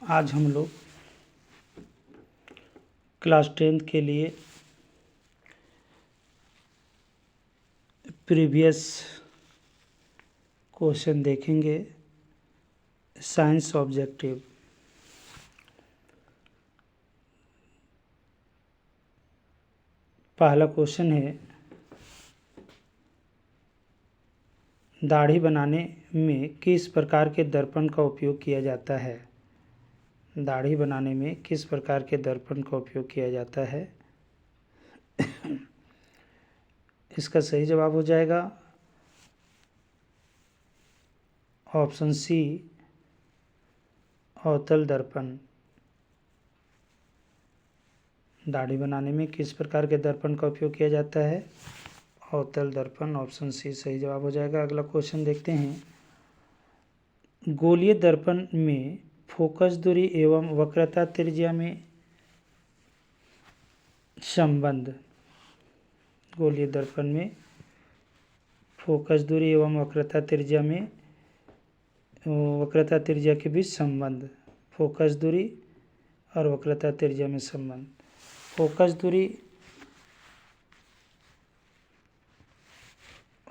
आज हम लोग क्लास 10th के लिए प्रीवियस क्वेश्चन देखेंगे। साइंस ऑब्जेक्टिव पहला क्वेश्चन है, दाढ़ी बनाने में किस प्रकार के दर्पण का उपयोग किया जाता है। दाढ़ी बनाने में किस प्रकार के दर्पण का उपयोग किया जाता है। इसका सही जवाब हो जाएगा ऑप्शन सी, अवतल दर्पण। दाढ़ी बनाने में किस प्रकार के दर्पण का उपयोग किया जाता है, अवतल दर्पण। ऑप्शन सी सही जवाब हो जाएगा। अगला क्वेश्चन देखते हैं, गोलीय दर्पण में फोकस दूरी एवं वक्रता त्रिज्या में संबंध। गोलीय दर्पण में फोकस दूरी एवं वक्रता त्रिज्या के बीच संबंध। फोकस दूरी और वक्रता त्रिज्या में संबंध। फोकस दूरी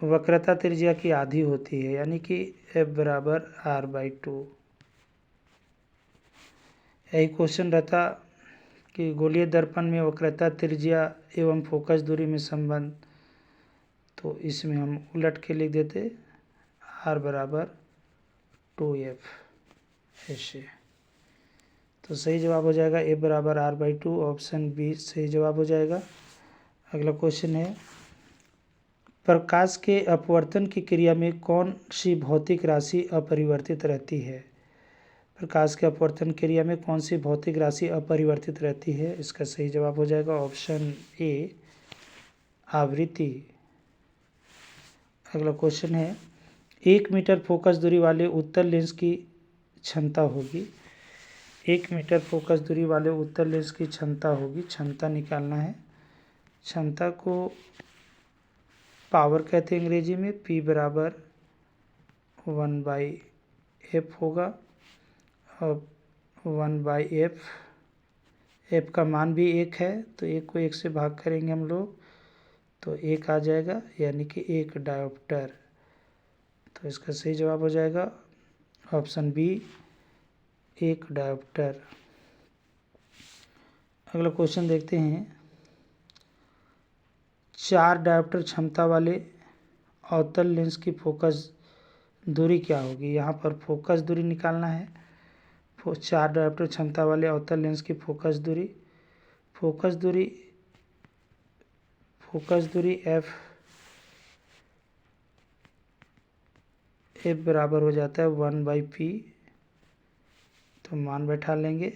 वक्रता त्रिज्या की आधी होती है, यानी कि F बराबर R/2। यही क्वेश्चन रहता कि गोलीय दर्पण में वक्रता त्रिज्या एवं फोकस दूरी में संबंध, तो इसमें हम उलट के लिख देते R बराबर 2F ऐसे। तो सही जवाब हो जाएगा F बराबर R/2। ऑप्शन बी सही जवाब हो जाएगा। अगला क्वेश्चन है, प्रकाश के अपवर्तन की क्रिया में कौन सी भौतिक राशि अपरिवर्तित रहती है। प्रकाश के अपवर्तन क्रिया में कौन सी भौतिक राशि अपरिवर्तित रहती है। इसका सही जवाब हो जाएगा ऑप्शन ए, आवृत्ति। अगला क्वेश्चन है, 1 मीटर फोकस दूरी वाले उत्तल लेंस की क्षमता होगी। 1 मीटर फोकस दूरी वाले उत्तल लेंस की क्षमता होगी। क्षमता निकालना है। क्षमता को पावर कहते हैं अंग्रेजी में। P बराबर 1/f होगा। अब 1/f, f का मान भी 1 है, तो 1 को 1 से भाग करेंगे हम लोग तो 1 आ जाएगा, यानी कि 1 डायोप्टर। तो इसका सही जवाब हो जाएगा ऑप्शन बी, 1 डायोप्टर। अगला क्वेश्चन देखते हैं, 4 डायोप्टर क्षमता वाले अवतल लेंस की फोकस दूरी क्या होगी। यहाँ पर फोकस दूरी निकालना है। 4 डायोप्टर क्षमता वाले अवतल लेंस की फोकस दूरी f बराबर हो जाता है 1/p। तो मान बैठा लेंगे।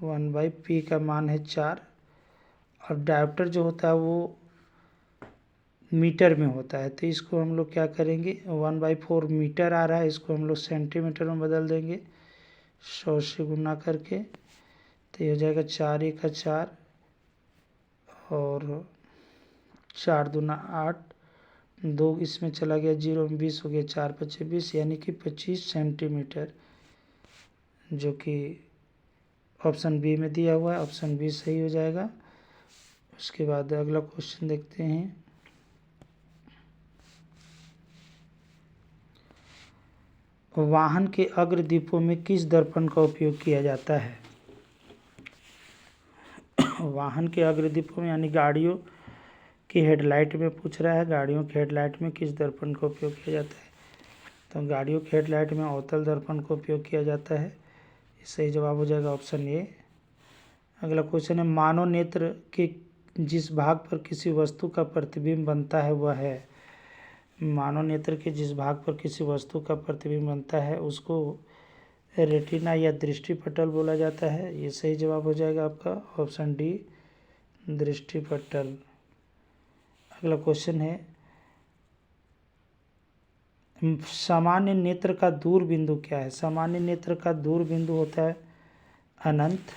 1/p का मान है 4, और डायोप्टर जो होता है वो मीटर में होता है, तो इसको हम लोग क्या करेंगे, 1/4 मीटर आ रहा है, इसको हम लोग सेंटीमीटर में बदल देंगे 100 से गुना करके। तो ये हो जाएगा 4 × 4 और 4 दूना 8, 2 इसमें चला गया 0 में 20 हो गया, 4 × 5 = 20, यानी कि 25 सेंटीमीटर, जो कि ऑप्शन बी में दिया हुआ है। ऑप्शन बी सही हो जाएगा। उसके बाद अगला क्वेश्चन देखते हैं, वाहन के अग्रदीपों में किस दर्पण का उपयोग किया जाता है। वाहन के अग्रदीपों में यानी गाड़ियों की हेडलाइट में पूछ रहा है, गाड़ियों की हेडलाइट में किस दर्पण का उपयोग किया जाता है। तो गाड़ियों की हेडलाइट में अवतल दर्पण का उपयोग किया जाता है। सही जवाब हो जाएगा ऑप्शन ए। अगला क्वेश्चन है, मानव नेत्र के जिस भाग पर किसी वस्तु का प्रतिबिंब बनता है वह है। मानव नेत्र के जिस भाग पर किसी वस्तु का प्रतिबिंब बनता है उसको रेटिना या दृष्टिपटल बोला जाता है। ये सही जवाब हो जाएगा आपका ऑप्शन डी, दृष्टिपटल। अगला क्वेश्चन है, सामान्य नेत्र का दूर बिंदु क्या है। सामान्य नेत्र का दूर बिंदु होता है अनंत।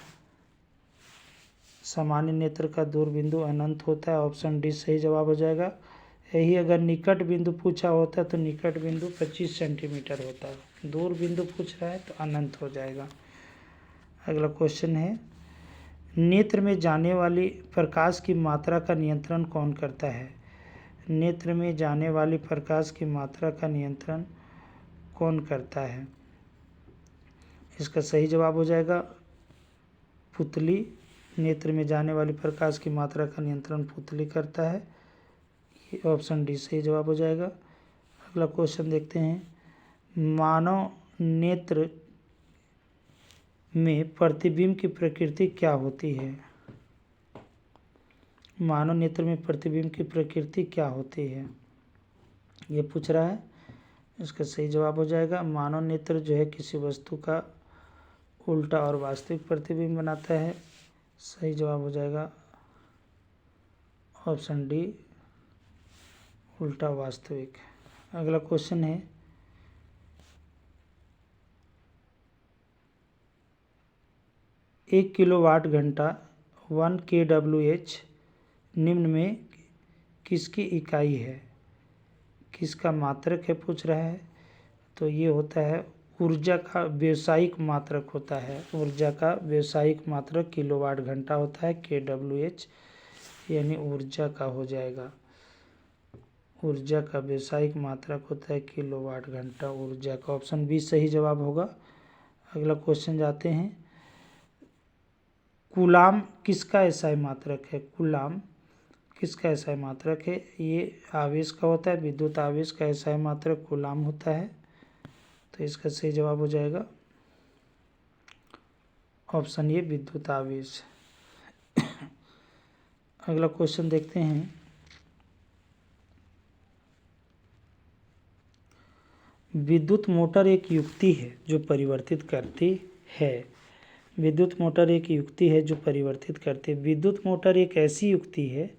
सामान्य नेत्र का दूर बिंदु अनंत होता है। ऑप्शन डी सही जवाब हो जाएगा। यही अगर निकट बिंदु पूछा होता तो निकट बिंदु 25 सेंटीमीटर होता है। दूर बिंदु पूछ रहा है तो अनंत हो जाएगा। अगला क्वेश्चन है, नेत्र में जाने वाली प्रकाश की मात्रा का नियंत्रण कौन करता है? नेत्र में जाने वाली प्रकाश की मात्रा का नियंत्रण कौन करता है? इसका सही जवाब हो जाएगा पुतली। नेत्र में जाने वाली प्रकाश की मात्रा का नियंत्रण पुतली करता है। ये ऑप्शन डी सही जवाब हो जाएगा। अगला क्वेश्चन देखते हैं, मानव नेत्र में प्रतिबिंब की प्रकृति क्या होती है? मानव नेत्र में प्रतिबिंब की प्रकृति क्या होती है, ये पूछ रहा है। इसका सही जवाब हो जाएगा, मानव नेत्र जो है किसी वस्तु का उल्टा और वास्तविक प्रतिबिंब बनाता है। सही जवाब हो जाएगा ऑप्शन डी, उल्टा वास्तविक। अगला क्वेश्चन है, 1 किलोवाट घंटा 1 kWh निम्न में किसकी इकाई है? किसका मात्रक है पूछ रहा है। तो ये होता है ऊर्जा का व्यावसायिक मात्रक होता है। ऊर्जा का व्यावसायिक मात्रक किलोवाट घंटा होता है, kWh यानी ऊर्जा का हो जाएगा। ऊर्जा का व्यावसायिक मात्रक होता है किलोवाट घंटा ऊर्जा का। ऑप्शन बी सही जवाब होगा। अगला क्वेश्चन जाते हैं, कूलाम किसका एसआई मात्रक है? कूलाम किसका एसआई मात्रक है? ये आवेश का होता है, विद्युत आवेश का एसआई मात्रक कूलाम होता है। तो इसका सही जवाब हो जाएगा ऑप्शन ए, विद्युत आवेश। अगला क्वेश्चन देखते हैं, विद्युत मोटर एक युक्ति है जो परिवर्तित करती है। विद्युत मोटर एक युक्ति है जो परिवर्तित करती है। विद्युत मोटर एक ऐसी युक्ति है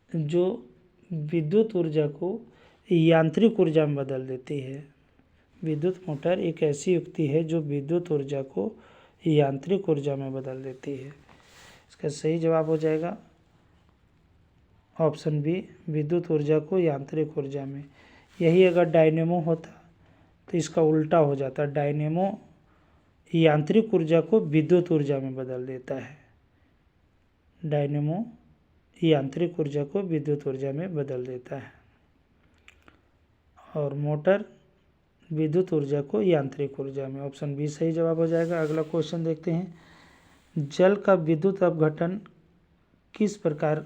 जो विद्युत ऊर्जा को यांत्रिक ऊर्जा में बदल देती है। विद्युत मोटर एक ऐसी युक्ति है जो विद्युत ऊर्जा को यांत्रिक ऊर्जा में बदल देती है। इसका सही जवाब हो जाएगा ऑप्शन बी, विद्युत ऊर्जा को यांत्रिक ऊर्जा में। यही अगर डायनेमो होता तो इसका उल्टा हो जाता। डायनेमो यांत्रिक ऊर्जा को विद्युत ऊर्जा में बदल देता है। डायनेमो यांत्रिक ऊर्जा को विद्युत ऊर्जा में बदल देता है और मोटर विद्युत ऊर्जा को यांत्रिक ऊर्जा में। ऑप्शन बी सही जवाब हो जाएगा। अगला क्वेश्चन देखते हैं, जल का विद्युत अपघटन किस प्रकार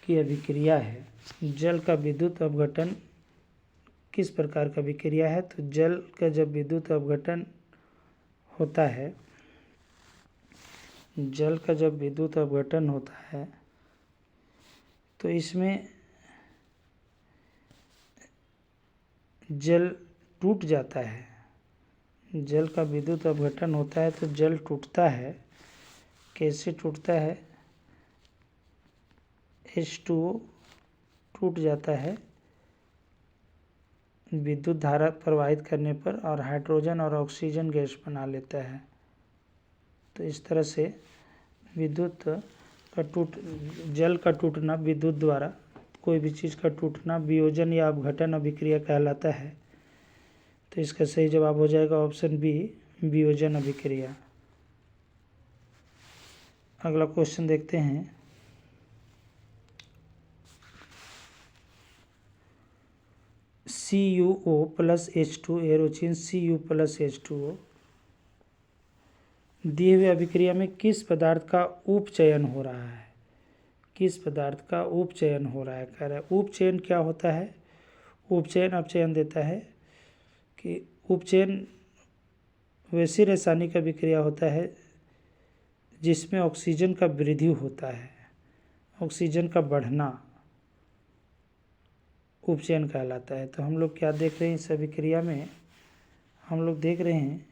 की अभिक्रिया है? जल का विद्युत अपघटन किस प्रकार का अभिक्रिया है? तो जल का जब विद्युत अपघटन होता है, जल का जब विद्युत अपघटन होता है तो इसमें जल टूट जाता है। जल का विद्युत अपघटन होता है तो जल टूटता है। कैसे टूटता है? H2O टूट जाता है विद्युत धारा प्रवाहित करने पर और हाइड्रोजन और ऑक्सीजन गैस बना लेता है। तो इस तरह से विद्युत का जल का टूटना विद्युत द्वारा, कोई भी चीज़ का टूटना वियोजन या अपघटन अभिक्रिया कहलाता है। तो इसका सही जवाब हो जाएगा ऑप्शन बी, वियोजन अभिक्रिया। अगला क्वेश्चन देखते हैं, CuO plus H2 एरोचिन Cu plus H2O दिए हुए अभिक्रिया में किस पदार्थ का उपचयन हो रहा है? किस पदार्थ का उपचयन हो रहा है? कह रहा है उपचयन क्या होता है? उपचयन अपचयन देता है कि उपचयन वैसी रासायनिक अभिक्रिया होता है जिसमें ऑक्सीजन का वृद्धि होता है, ऑक्सीजन का बढ़ना उपचयन कहलाता है। तो हम लोग क्या देख रहे हैं इस अभिक्रिया में? हम लोग देख रहे हैं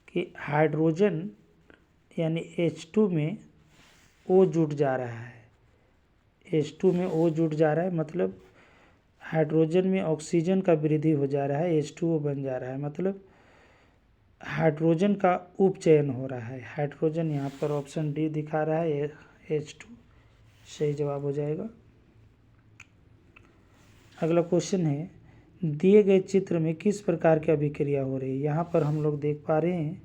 कि हाइड्रोजन यानी H2 में O जुड़ जा रहा है। H2 में O जुड़ जा रहा है मतलब हाइड्रोजन में ऑक्सीजन का वृद्धि हो जा रहा है, H2O बन जा रहा है, मतलब हाइड्रोजन का उपचयन हो रहा है। हाइड्रोजन यहाँ पर ऑप्शन डी दिखा रहा है, H2 सही जवाब हो जाएगा। अगला क्वेश्चन है, दिए गए चित्र में किस प्रकार की अभिक्रिया हो रही है। यहाँ पर हम लोग देख पा रहे हैं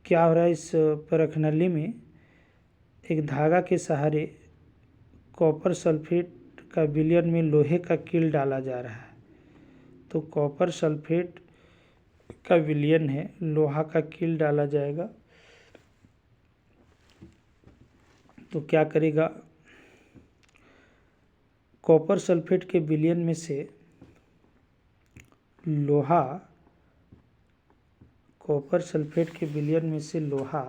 क्या हो रहा है। इस परखनली में एक धागा के सहारे कॉपर सल्फेट का विलयन में लोहे का कील डाला जा रहा है। तो कॉपर सल्फेट का विलयन है, लोहा का कील डाला जाएगा। तो क्या करेगा, कॉपर सल्फेट के विलयन में से लोहा, कॉपर सल्फेट के विलयन में से लोहा,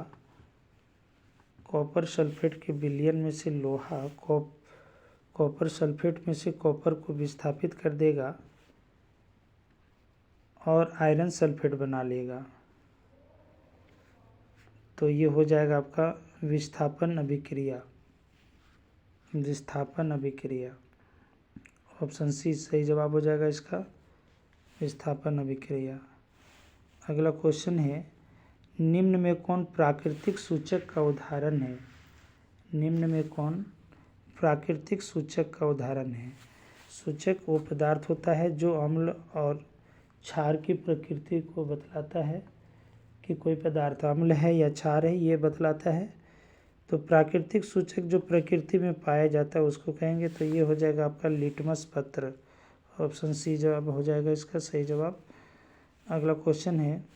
कॉपर सल्फेट के विलयन में से लोहा कॉपर सल्फेट में से कॉपर को विस्थापित कर देगा और आयरन सल्फेट बना लेगा। तो ये हो जाएगा आपका विस्थापन अभिक्रिया। विस्थापन अभिक्रिया, ऑप्शन सी सही जवाब हो जाएगा इसका, विस्थापन अभिक्रिया। अगला क्वेश्चन है, निम्न में कौन प्राकृतिक सूचक का उदाहरण है। निम्न में कौन प्राकृतिक सूचक का उदाहरण है। सूचक वो पदार्थ होता है जो अम्ल और क्षार की प्रकृति को बतलाता है कि कोई पदार्थ अम्ल है या क्षार है, ये बतलाता है। तो प्राकृतिक सूचक जो प्रकृति में पाया जाता है उसको कहेंगे। तो ये हो जाएगा आपका लिटमस पत्र। ऑप्शन सी जवाब हो जाएगा इसका सही जवाब। अगला क्वेश्चन है,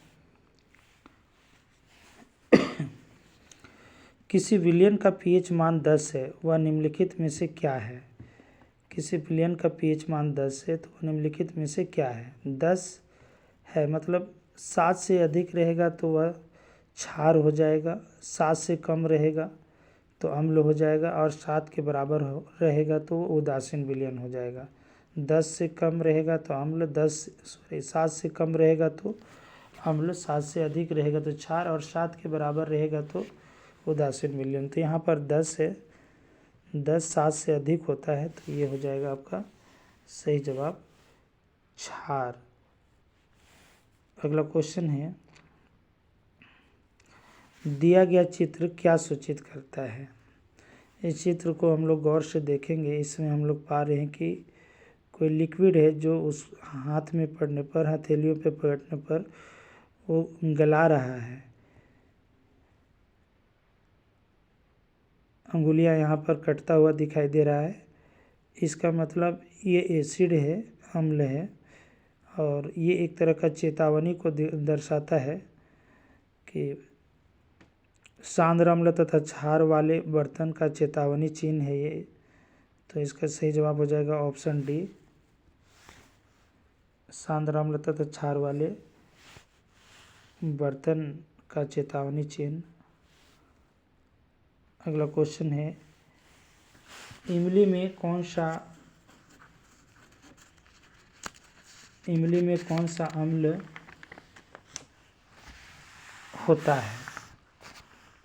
किसी विलयन का पीएच मान 10 है, वह निम्नलिखित में से क्या है। किसी विलयन का पीएच मान 10 है तो वह निम्नलिखित में से क्या है। 10 है मतलब 7 से अधिक रहेगा तो वह क्षार हो जाएगा, 7 से कम रहेगा तो अम्ल हो जाएगा, और 7 के बराबर रहेगा तो उदासीन विलयन हो जाएगा। 10 से कम रहेगा तो अम्ल, 7 से कम रहेगा तो अम्ल, 7 से अधिक रहेगा तो क्षार, और 7 के बराबर रहेगा तो उदासीन विलयन। तो यहाँ पर 10 है, 10 7 से अधिक होता है तो ये हो जाएगा आपका सही जवाब क्षार। अगला क्वेश्चन है, दिया गया चित्र क्या सूचित करता है। इस चित्र को हम लोग गौर से देखेंगे। इसमें हम लोग पा रहे हैं कि कोई लिक्विड है जो उस हाथ में पड़ने पर, हथेलियों पे पड़ने पर वो गला रहा है। अंगुलियां यहाँ पर कटता हुआ दिखाई दे रहा है। इसका मतलब ये एसिड है, अम्ल है, और ये एक तरह का चेतावनी को दर्शाता है कि सांद्र अम्ल तथा क्षार वाले बर्तन का चेतावनी चिन्ह है ये। तो इसका सही जवाब हो जाएगा ऑप्शन डी, सांद्र अम्ल तथा क्षार वाले बर्तन का चेतावनी चिन्ह। अगला क्वेश्चन है, इमली में कौन सा अम्ल होता है।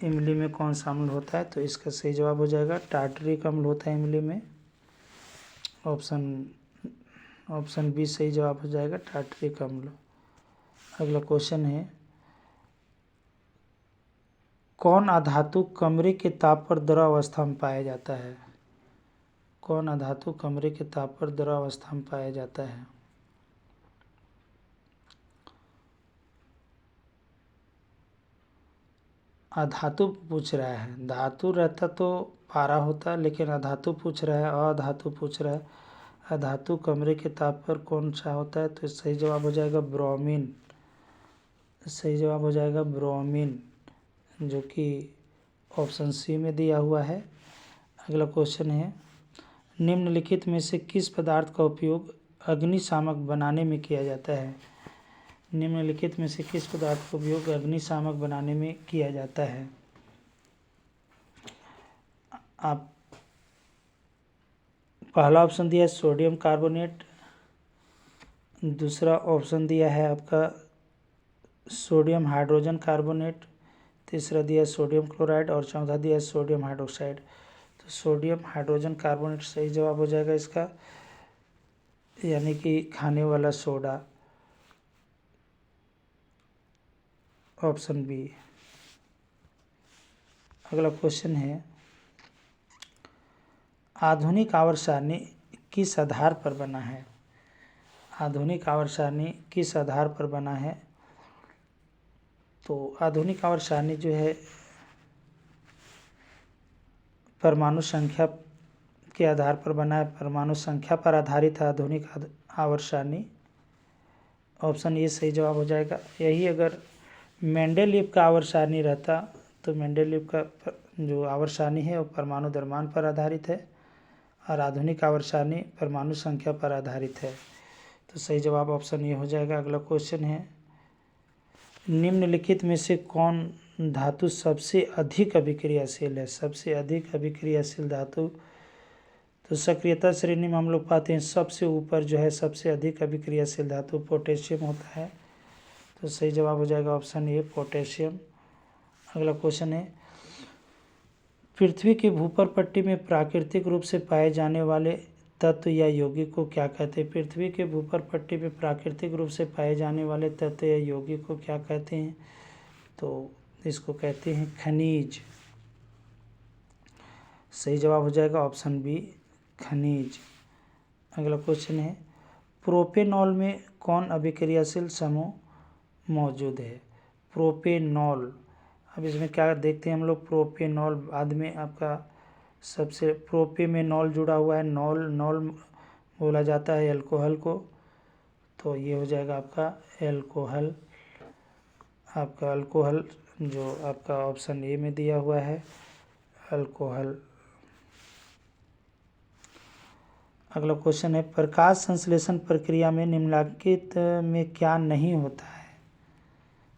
इमली में कौन सा अम्ल होता है। तो इसका सही जवाब हो जाएगा टार्टरिक अम्ल होता है इमली में। ऑप्शन बी सही जवाब हो जाएगा टार्टरिक अम्ल। अगला क्वेश्चन है, कौन अधातु कमरे के ताप पर द्रव अवस्था में पाया जाता है। कौन अधातु कमरे के ताप पर द्रव अवस्था में पाया जाता है। अधातु पूछ रहा है, धातु रहता तो पारा होता, लेकिन अधातु पूछ रहा है, अधातु पूछ रहा है। अधातु कमरे के ताप पर कौन सा होता है। तो सही जवाब हो जाएगा ब्रोमीन। सही जवाब हो जाएगा ब्रोमीन, जो कि ऑप्शन सी में दिया हुआ है। अगला क्वेश्चन है, निम्नलिखित में से किस पदार्थ का उपयोग अग्निशामक बनाने में किया जाता है। निम्नलिखित में से किस पदार्थ का उपयोग अग्निशामक बनाने में किया जाता है। आप पहला ऑप्शन दिया है सोडियम कार्बोनेट, दूसरा ऑप्शन दिया है आपका सोडियम हाइड्रोजन कार्बोनेट, तीसरा दिया है सोडियम क्लोराइड, और चौथा दिया है सोडियम हाइड्रोक्साइड। तो सोडियम हाइड्रोजन कार्बोनेट सही जवाब हो जाएगा इसका, यानी कि खाने वाला सोडा, ऑप्शन बी। अगला क्वेश्चन है, आधुनिक आवर्त सारणी किस आधार पर बना है? आधुनिक आवर्त सारणी किस आधार पर बना है? तो आधुनिक आवर्त सारणी जो है परमाणु संख्या के आधार पर बना है। परमाणु संख्या पर आधारित है आधुनिक आवर्त सारणी। ऑप्शन ए सही जवाब हो जाएगा। यही अगर मेंडेलीव का आवर्त सारणी रहता तो मेंडेलीव का जो आवर्त सारणी है वो परमाणु द्रव्यमान पर आधारित है और आधुनिक आवर्त सारणी परमाणु संख्या पर आधारित है। तो सही जवाब ऑप्शन ए हो जाएगा। अगला क्वेश्चन है, निम्नलिखित में से कौन धातु सबसे अधिक अभिक्रियाशील है? सबसे अधिक अभिक्रियाशील धातु, तो सक्रियता श्रेणी में हम लोग पाते हैं सबसे ऊपर जो है सबसे अधिक अभिक्रियाशील धातु पोटेशियम होता है। तो सही जवाब हो जाएगा ऑप्शन ए पोटेशियम। अगला क्वेश्चन है, पृथ्वी की भूपर पट्टी में प्राकृतिक रूप से पाए जाने वाले तत्व या यौगिक को क्या कहते हैं? पृथ्वी के भूपर पट्टी में प्राकृतिक रूप से पाए जाने वाले तत्व या यौगिक को क्या कहते हैं? तो इसको कहते हैं खनिज। सही जवाब हो जाएगा ऑप्शन बी खनिज। अगला क्वेश्चन है, प्रोपेनॉल में कौन अभिक्रियाशील समूह मौजूद है? प्रोपेनॉल, अब इसमें क्या देखते हैं हम लोग, प्रोपेनॉल बाद में आपका सबसे प्रोपे में नॉल जुड़ा हुआ है, नॉल बोला जाता है एल्कोहल को। तो ये हो जाएगा आपका एल्कोहल। आपका अल्कोहल जो आपका ऑप्शन ए में दिया हुआ है अल्कोहल। अगला क्वेश्चन है, प्रकाश संश्लेषण प्रक्रिया में निम्नलिखित में क्या नहीं होता है?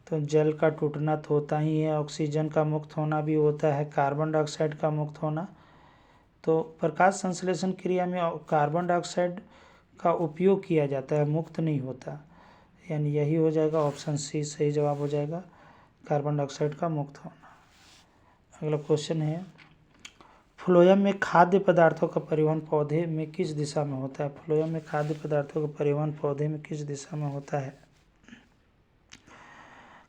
तो जल का टूटना तो होता ही है, ऑक्सीजन का मुक्त होना भी होता है, कार्बन डाइऑक्साइड का मुक्त होना। तो प्रकाश संश्लेषण क्रिया में कार्बन डाइऑक्साइड का उपयोग किया जाता है, मुक्त नहीं होता, यानी यही हो जाएगा ऑप्शन सी सही जवाब हो जाएगा, कार्बन डाइऑक्साइड का मुक्त होना। अगला क्वेश्चन है, फ्लोएम में खाद्य पदार्थों का परिवहन पौधे में किस दिशा में होता है? फ्लोएम में खाद्य पदार्थों का परिवहन पौधे में किस दिशा में होता है?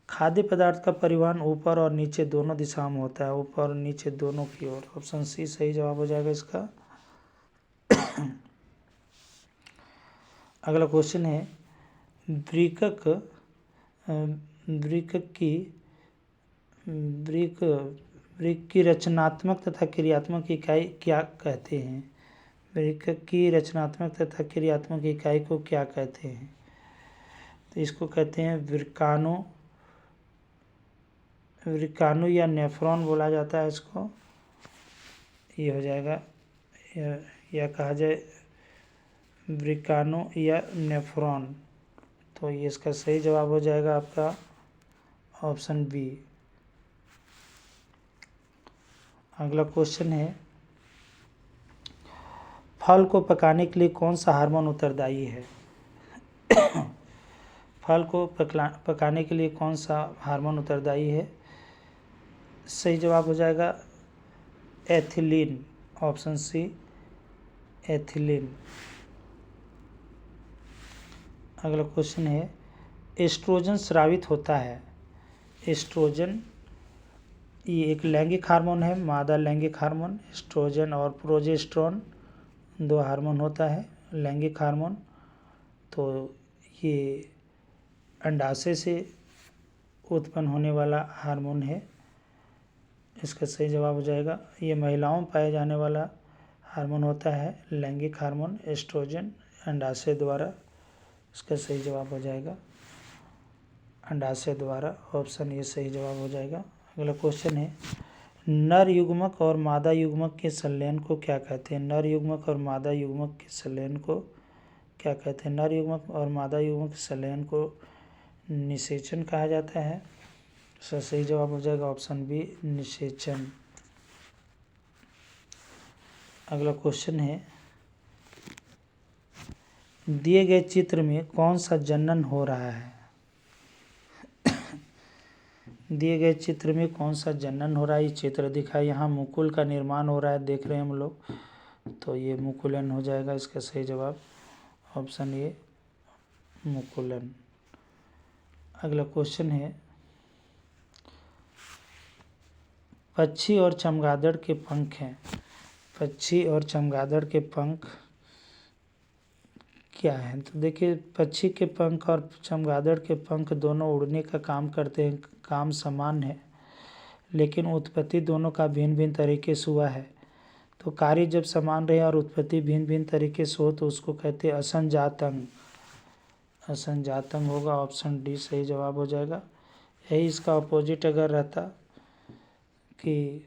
खाद्य पदार्थ का परिवहन ऊपर और नीचे दोनों दिशाओं में होता है, ऊपर और नीचे दोनों की ओर। ऑप्शन सी सही जवाब हो जाएगा इसका। अगला क्वेश्चन है, वृक्क की रचनात्मक तथा क्रियात्मक इकाई क्या कहते हैं? वृक्क की रचनात्मक तथा क्रियात्मक इकाई को क्या कहते हैं? तो इसको कहते हैं वृक्काणु या नेफ्रॉन बोला जाता है इसको। ये हो जाएगा या कहा जाए वृक्काणु या नेफ्रॉन। तो ये इसका सही जवाब हो जाएगा आपका ऑप्शन बी। अगला क्वेश्चन है, फल को पकाने के लिए कौन सा हार्मोन उत्तरदायी है? फल को पकाने के लिए कौन सा हार्मोन उत्तरदायी है? सही जवाब हो जाएगा एथिलीन, ऑप्शन सी एथिलीन। अगला क्वेश्चन है, एस्ट्रोजन स्रावित होता है। एस्ट्रोजन ये एक लैंगिक हार्मोन है, मादा लैंगिक हार्मोन। एस्ट्रोजन और प्रोजेस्टेरोन दो हार्मोन होता है, लैंगिक हार्मोन। तो ये अंडाशय से उत्पन्न होने वाला हार्मोन है, इसका सही जवाब हो जाएगा। ये महिलाओं में पाया जाने वाला हार्मोन होता है, लैंगिक हार्मोन एस्ट्रोजन, अंडाशय द्वारा। इसका सही जवाब हो जाएगा अंडाशय द्वारा, ऑप्शन ये सही जवाब हो जाएगा। अगला क्वेश्चन है, नर युग्मक और मादा युग्मक के संलयन को क्या कहते हैं? नर युग्मक और मादा युग्मक के संलयन को क्या कहते हैं? नर युग्मक और मादा युग्मक के संलयन को निषेचन कहा जाता है। इसका सही जवाब हो जाएगा ऑप्शन बी निषेचन। अगला क्वेश्चन है, दिए गए चित्र में कौन सा जनन हो रहा है? दिए गए चित्र में कौन सा जनन हो रहा है? ये चित्र दिखा है, यहाँ मुकुल का निर्माण हो रहा है, देख रहे हैं हम लोग। तो ये मुकुलन हो जाएगा, इसका सही जवाब ऑप्शन ए मुकुलन। अगला क्वेश्चन है, पक्षी और चमगादड़ के पंख हैं, पक्षी और चमगादड़ के पंख क्या हैं? तो देखिए, पक्षी के पंख और चमगादड़ के पंख दोनों उड़ने का काम करते हैं, काम समान है, लेकिन उत्पत्ति दोनों का भिन्न भिन्न तरीके से हुआ है। तो कार्य जब समान रहे और उत्पत्ति भिन्न भिन्न तरीके से हो तो उसको कहते हैं असंजात अंग। असंजात अंग होगा, ऑप्शन डी सही जवाब हो जाएगा। यही इसका अपोजिट अगर रहता कि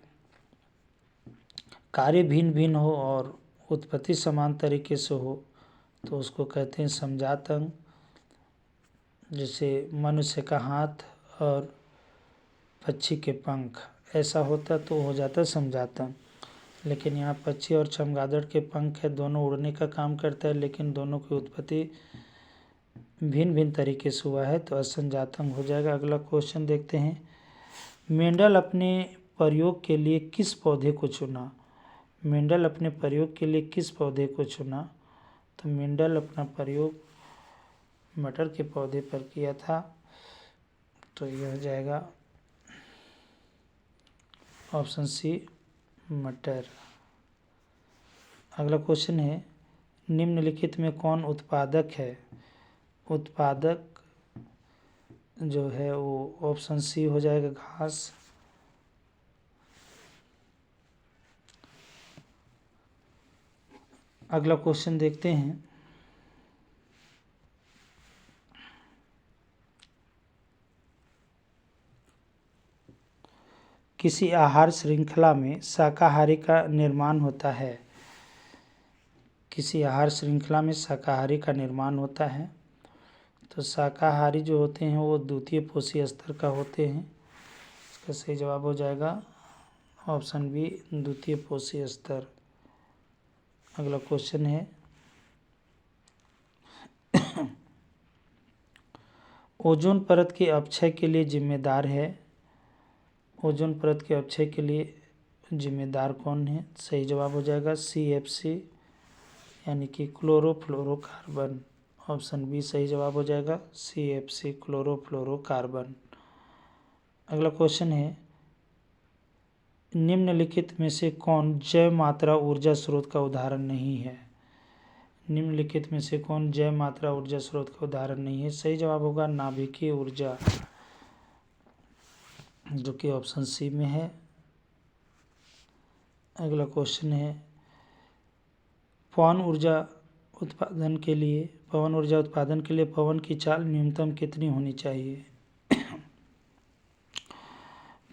कार्य भिन्न भिन्न हो और उत्पत्ति समान तरीके से हो तो उसको कहते हैं समजात अंग। जैसे मनुष्य का हाथ और पक्षी के पंख, ऐसा होता तो हो जाता समजात अंग। लेकिन यहाँ पक्षी और चमगादड़ के पंख है, दोनों उड़ने का काम करता है, लेकिन दोनों की उत्पत्ति भिन्न भिन्न तरीके से हुआ है, तो असंजात अंग हो जाएगा। अगला क्वेश्चन देखते हैं। मेंडल अपने प्रयोग के लिए किस पौधे को चुना? मेंडल अपने प्रयोग के लिए किस पौधे को चुना? तो मेंडल अपना प्रयोग मटर के पौधे पर किया था, तो यह हो जाएगा ऑप्शन सी मटर। अगला क्वेश्चन है, निम्नलिखित में कौन उत्पादक है? उत्पादक जो है वो ऑप्शन सी हो जाएगा घास। अगला क्वेश्चन देखते हैं। किसी आहार श्रृंखला में शाकाहारी का निर्माण होता है। किसी आहार श्रृंखला में शाकाहारी का निर्माण होता है, तो शाकाहारी जो होते हैं वो द्वितीय पोषी स्तर का होते हैं। इसका सही जवाब हो जाएगा ऑप्शन बी द्वितीय पोषी स्तर। अगला क्वेश्चन है, ओजोन परत के अपक्षय के लिए जिम्मेदार है। ओजोन परत के अपक्षय के लिए जिम्मेदार कौन है? सही जवाब हो जाएगा CFC यानी कि क्लोरोफ्लोरोकार्बन। ऑप्शन बी सही जवाब हो जाएगा CFC क्लोरोफ्लोरोकार्बन। अगला क्वेश्चन है, निम्नलिखित में से कौन जैव मात्रा ऊर्जा स्रोत का उदाहरण नहीं है? निम्नलिखित में से कौन जैव मात्रा ऊर्जा स्रोत का उदाहरण नहीं है? सही जवाब होगा नाभिकीय ऊर्जा, जो कि ऑप्शन सी में है। अगला क्वेश्चन है, पवन ऊर्जा उत्पादन के लिए पवन की चाल न्यूनतम कितनी होनी चाहिए?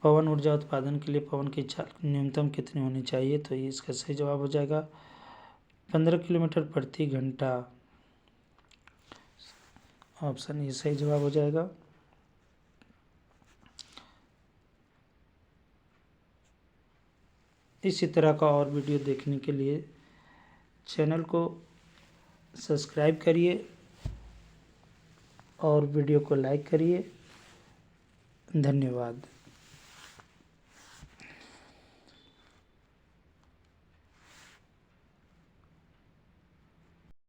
पवन ऊर्जा उत्पादन के लिए पवन की चाल न्यूनतम कितनी होनी चाहिए? तो ये इसका सही जवाब हो जाएगा 15 किलोमीटर प्रति घंटा। ऑप्शन ये सही जवाब हो जाएगा। इसी तरह का और वीडियो देखने के लिए चैनल को सब्सक्राइब करिए और वीडियो को लाइक करिए। धन्यवाद।